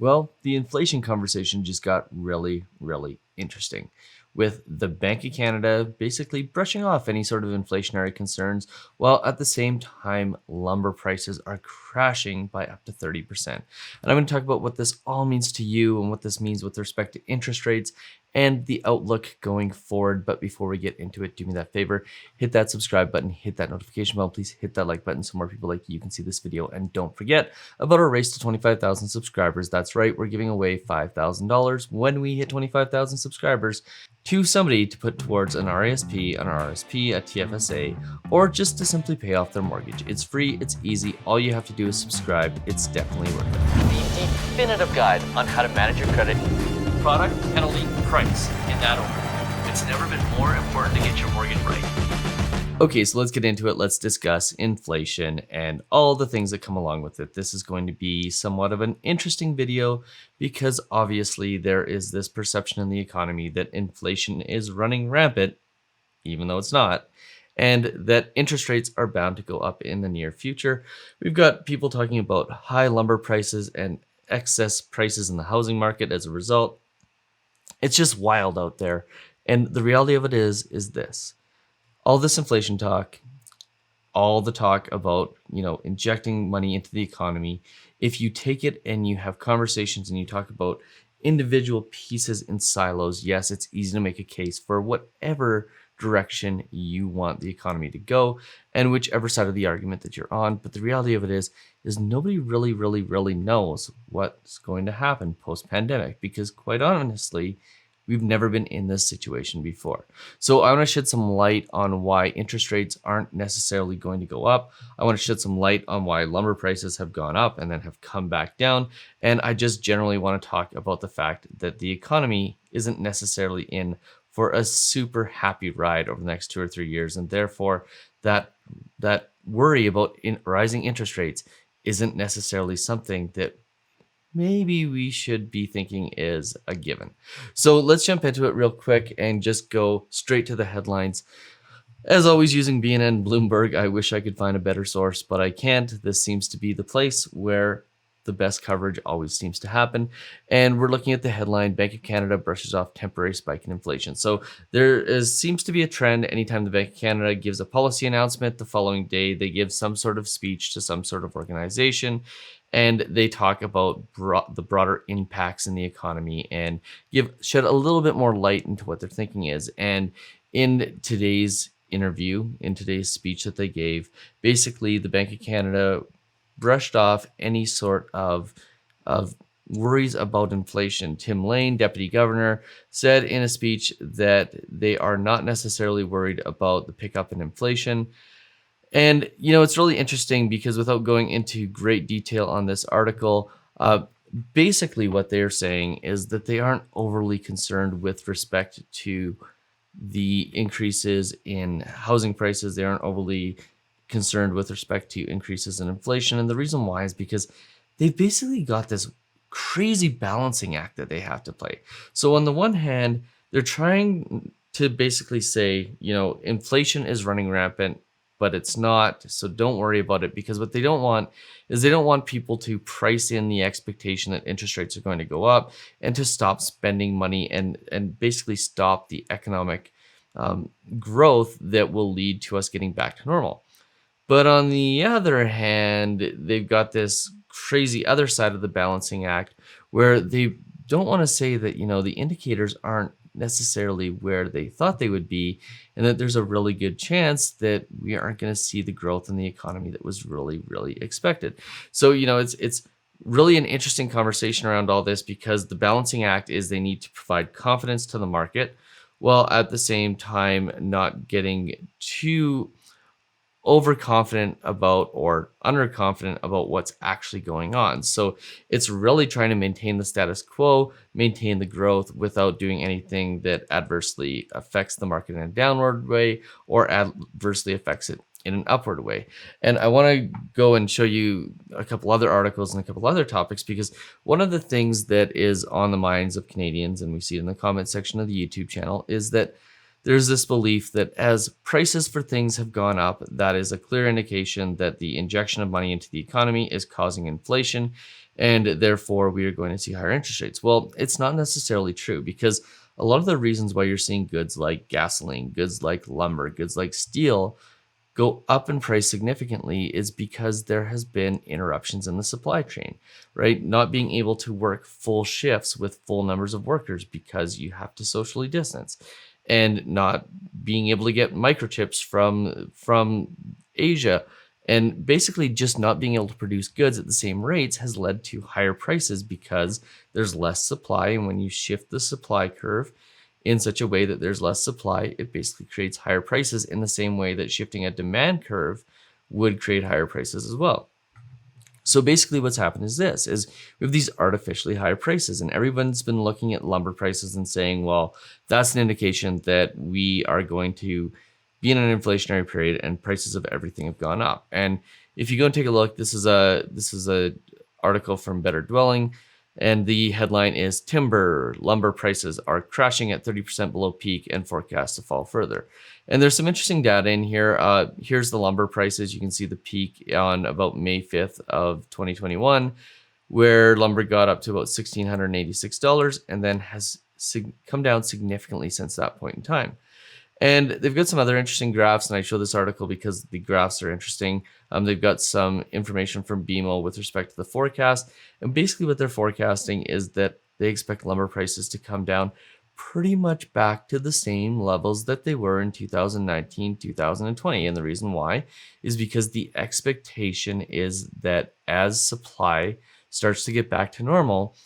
Well, the inflation conversation just got really, really interesting, with the Bank of Canada basically brushing off any sort of inflationary concerns, while at the same time, lumber prices are crashing by up to 30%. And I'm going to talk about what this all means to you and what this means with respect to interest rates and the outlook going forward. But before we get into it, do me that favor, hit that subscribe button, hit that notification bell, please hit that like button so more people like you can see this video. And don't forget about our race to 25,000 subscribers. That's right, we're giving away $5,000 when we hit 25,000 subscribers to somebody to put towards an RASP, a TFSA, or just to simply pay off their mortgage. It's free, it's easy, all you have to do is subscribe. It's definitely worth it. The definitive guide on how to manage your credit, product, penalty, price in that order. It's never been more important to get your mortgage right. Okay, so let's get into it. Let's discuss inflation and all the things that come along with it. This is going to be somewhat of an interesting video because obviously there is this perception in the economy that inflation is running rampant, even though it's not, and that interest rates are bound to go up in the near future. We've got people talking about high lumber prices and excess prices in the housing market as a result. It's just wild out there. And the reality of it is this. All this inflation talk, all the talk about, injecting money into the economy, if you take it and you have conversations and you talk about individual pieces in silos, yes, it's easy to make a case for whatever direction you want the economy to go and whichever side of the argument that you're on. But the reality of it is nobody really knows what's going to happen post-pandemic, because quite honestly, we've never been in this situation before. So I want to shed some light on why interest rates aren't necessarily going to go up. I want to shed some light on why lumber prices have gone up and then have come back down. And I just generally want to talk about the fact that the economy isn't necessarily in for a super happy ride over the next 2 or 3 years. And therefore, that worry about rising interest rates isn't necessarily something that maybe we should be thinking is a given. So let's jump into it real quick and just go straight to the headlines. As always, using BNN Bloomberg. I wish I could find a better source, but I can't. This seems to be the place where the best coverage always seems to happen. And we're looking at the headline, Bank of Canada brushes off temporary spike in inflation. So seems to be a trend. Anytime the Bank of Canada gives a policy announcement, the following day they give some sort of speech to some sort of organization, and they talk about the broader impacts in the economy and shed a little bit more light into what their thinking is. And in today's interview, in today's speech that they gave, basically the Bank of Canada brushed off any sort of worries about inflation. Tim Lane, deputy governor, said in a speech that they are not necessarily worried about the pickup in inflation. And, it's really interesting because without going into great detail on this article, basically what they're saying is that they aren't overly concerned with respect to the increases in housing prices. They aren't overly concerned with respect to increases in inflation. And the reason why is because they've basically got this crazy balancing act that they have to play. So on the one hand, they're trying to basically say, inflation is running rampant, but it's not. So don't worry about it, because what they don't want is they don't want people to price in the expectation that interest rates are going to go up and to stop spending money and basically stop the economic growth that will lead to us getting back to normal. But on the other hand, they've got this crazy other side of the balancing act where they don't want to say that, the indicators aren't necessarily where they thought they would be, and that there's a really good chance that we aren't going to see the growth in the economy that was really expected. So, it's really an interesting conversation around all this, because the balancing act is they need to provide confidence to the market while at the same time not getting too overconfident about or underconfident about what's actually going on. So it's really trying to maintain the status quo, maintain the growth without doing anything that adversely affects the market in a downward way or adversely affects it in an upward way. And I want to go and show you a couple other articles and a couple other topics, because one of the things that is on the minds of Canadians, and we see it in the comment section of the YouTube channel, is that there's this belief that as prices for things have gone up, that is a clear indication that the injection of money into the economy is causing inflation. and therefore we are going to see higher interest rates. Well, it's not necessarily true, because a lot of the reasons why you're seeing goods like gasoline, goods like lumber, goods like steel go up in price significantly is because there has been interruptions in the supply chain, right? Not being able to work full shifts with full numbers of workers because you have to socially distance, and not being able to get microchips from Asia, and basically just not being able to produce goods at the same rates has led to higher prices because there's less supply. And when you shift the supply curve in such a way that there's less supply, it basically creates higher prices, in the same way that shifting a demand curve would create higher prices as well. So basically what's happened is this, is we have these artificially higher prices, and everyone's been looking at lumber prices and saying, well, that's an indication that we are going to be in an inflationary period and prices of everything have gone up. And if you go and take a look, this is a article from Better Dwelling, and the headline is lumber prices are crashing at 30% below peak and forecast to fall further. And there's some interesting data in here. Here's the lumber prices. You can see the peak on about May 5th of 2021, where lumber got up to about $1,686 and then has come down significantly since that point in time. And they've got some other interesting graphs, and I show this article because the graphs are interesting. They've got some information from BMO with respect to the forecast. And basically what they're forecasting is that they expect lumber prices to come down pretty much back to the same levels that they were in 2019, 2020. And the reason why is because the expectation is that as supply starts to get back to normal,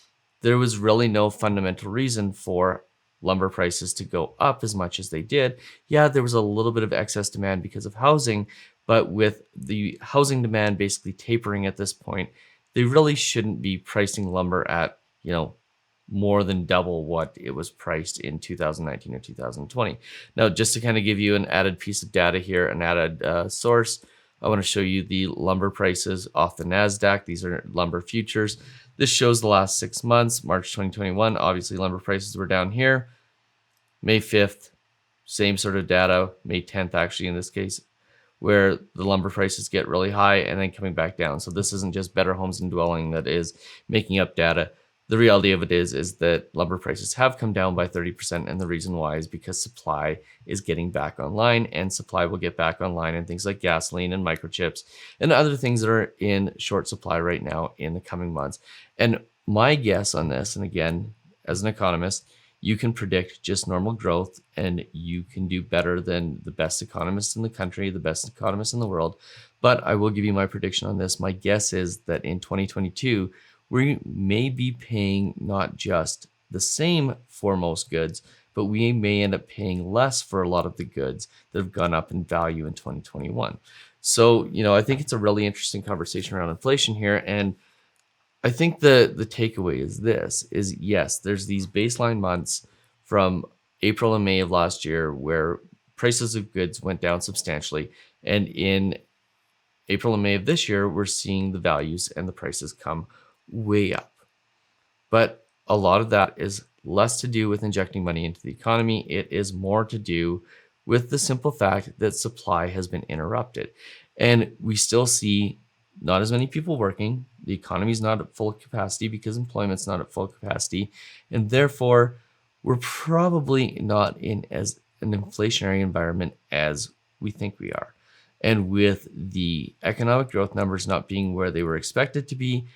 there was really no fundamental reason for lumber prices to go up as much as they did. Yeah, there was a little bit of excess demand because of housing, but with the housing demand basically tapering at this point, they really shouldn't be pricing lumber at, more than double what it was priced in 2019 or 2020. Now, just to kind of give you an added piece of data here, an added source, I want to show you the lumber prices off the NASDAQ. These are lumber futures. This shows the last 6 months, March 2021. Obviously, lumber prices were down here. May 5th, same sort of data. May 10th, actually, in this case, where the lumber prices get really high and then coming back down. So this isn't just Better Homes and Dwelling that is making up data. The reality of it is that lumber prices have come down by 30%, and the reason why is because supply is getting back online, and supply will get back online in things like gasoline and microchips and other things that are in short supply right now in the coming months. And my guess on this, and again, as an economist, you can predict just normal growth, and you can do better than the best economists in the country, the best economists in the world. But I will give you my prediction on this. My guess is that in 2022, we may be paying not just the same for most goods, but we may end up paying less for a lot of the goods that have gone up in value in 2021. So, I think it's a really interesting conversation around inflation here. And I think the takeaway is this, is yes, there's these baseline months from April and May of last year where prices of goods went down substantially. And in April and May of this year, we're seeing the values and the prices come way up. But a lot of that is less to do with injecting money into the economy. It is more to do with the simple fact that supply has been interrupted. And we still see not as many people working. The economy is not at full capacity because employment's not at full capacity. And therefore, we're probably not in as an inflationary environment as we think we are. And with the economic growth numbers not being where they were expected to be,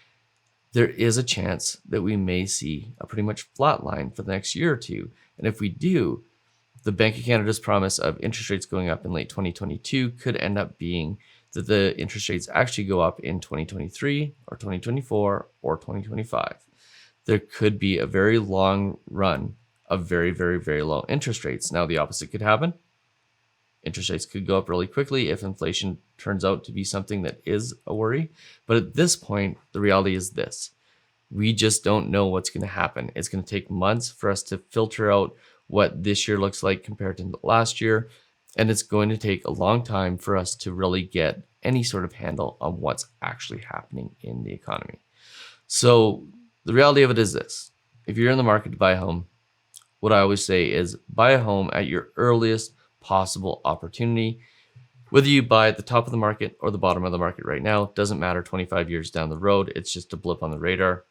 there is a chance that we may see a pretty much flat line for the next year or two. And if we do, the Bank of Canada's promise of interest rates going up in late 2022 could end up being that the interest rates actually go up in 2023 or 2024 or 2025. There could be a very long run of very, very, very low interest rates. Now, the opposite could happen. Interest rates could go up really quickly if inflation turns out to be something that is a worry. But at this point, the reality is this. We just don't know what's going to happen. It's going to take months for us to filter out what this year looks like compared to last year. And it's going to take a long time for us to really get any sort of handle on what's actually happening in the economy. So the reality of it is this. If you're in the market to buy a home, what I always say is buy a home at your earliest possible opportunity. Whether you buy at the top of the market or the bottom of the market right now, doesn't matter 25 years down the road. It's just a blip on the radar.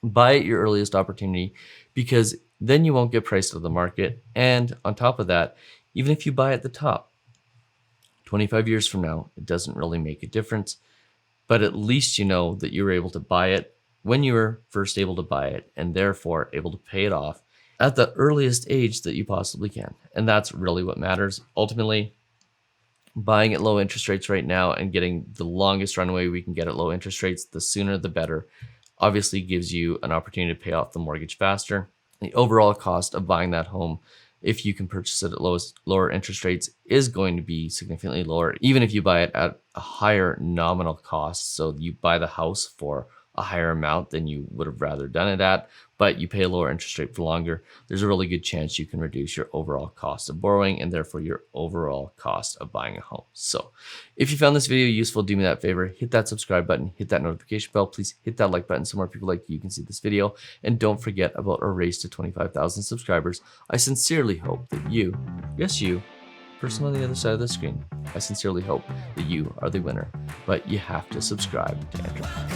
Buy at your earliest opportunity, because then you won't get priced out of the market. And on top of that, even if you buy at the top, 25 years from now, it doesn't really make a difference. But at least you know that you were able to buy it when you were first able to buy it, and therefore able to pay it off at the earliest age that you possibly can. And that's really what matters. Ultimately, buying at low interest rates right now and getting the longest runway we can get at low interest rates, the sooner the better, obviously gives you an opportunity to pay off the mortgage faster. The overall cost of buying that home, if you can purchase it at lower interest rates, is going to be significantly lower, even if you buy it at a higher nominal cost. So you buy the house for a higher amount than you would have rather done it at, but you pay a lower interest rate for longer. There's a really good chance you can reduce your overall cost of borrowing and therefore your overall cost of buying a home. So if you found this video useful, do me that favor, hit that subscribe button, hit that notification bell, please hit that like button so more people like you can see this video. And don't forget about our race to 25,000 subscribers. I sincerely hope that you, yes you, person on the other side of the screen, I sincerely hope that you are the winner, but you have to subscribe to enter.